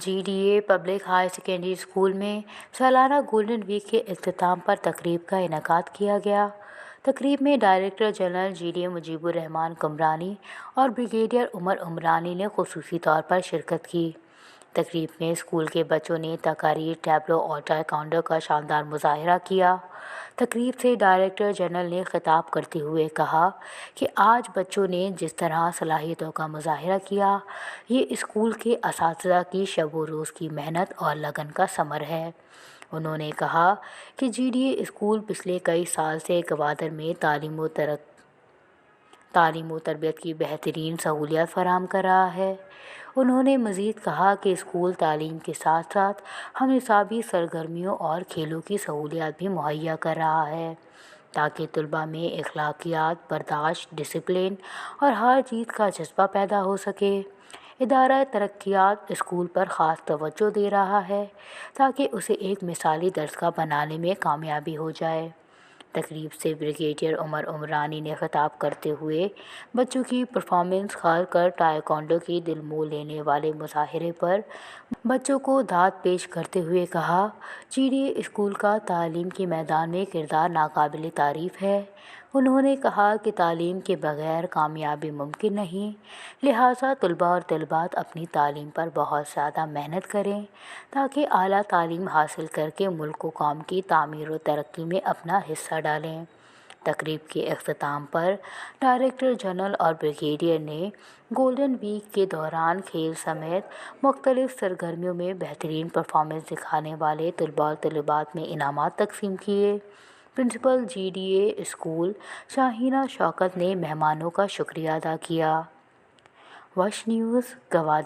GDA public higher secondary school में सालाना golden week के इख्तिताम पर तकरीब का इनेकाद किया गया। तकरीब में director general GDA Mujeebur Rehman Kamrani और ब्रिगेडियर उमर उमरानी ने खुसूसी तौर पर शिरकत की। तकरीब में स्कूल के बच्चों ने तकारीर, टैबलो और टाइकोंडो का शानदार मुजाहरा किया। तकरीब से डायरेक्टर जनरल ने खिताब करते हुए कहा कि आज बच्चों ने जिस तरह सलाहियतों का मुजाहरा किया, ये स्कूल के असातिज़ा की शब व रोज़ की मेहनत और लगन का समर है। उन्होंने कहा कि GDA स्कूल पिछले कई साल से गवादर में तालीम व तरबियत की बेहतरीन सहूलियत फराहम कर रहा है। उन्होंने मज़ीद कहा कि स्कूल तालीम के साथ साथ हम निसाबी सरगर्मियों और खेलों की सहूलियत भी मुहैया कर रहा है ताकि तलबा में अखलाकियात, बर्दाश्त, डिसिप्लिन और हार जीत का जज्बा पैदा हो सके। इदारा तरक्यात स्कूल पर ख़ास तवज्जो दे रहा है ताकि उसे एक मिसाली दरस बनाने में कामयाबी हो जाए। तकरीब से ब्रिगेडियर उमर उमरानी ने खिताब करते हुए बच्चों की परफॉर्मेंस, खासकर टाइकोंडो की दिल मोह लेने वाले मुजाहरे पर बच्चों को दाद पेश करते हुए कहा, GDA स्कूल का तालीम के मैदान में किरदार नाकाबिल तारीफ़ है। उन्होंने कहा कि तालीम के बगैर कामयाबी मुमकिन नहीं, लिहाजा तलबा और तलबात अपनी तालीम पर बहुत ज़्यादा मेहनत करें ताकि आला तालीम हासिल करके मुल्क व कौम की तामीर व तरक्की में अपना हिस्सा डालें। तकरीब के अख्तिताम पर डायरेक्टर जनरल और ब्रिगेडियर ने गोल्डन वीक के दौरान खेल समेत मुख्तलिफ सरगर्मियों में बेहतरीन परफॉर्मेंस दिखाने वाले तलबा और तलबात में इनामात तकसीम किए। Principal GDA school Shaheena Shaukat ने मेहमानों का शुक्रिया अदा किया। वश न्यूज़, गवादर।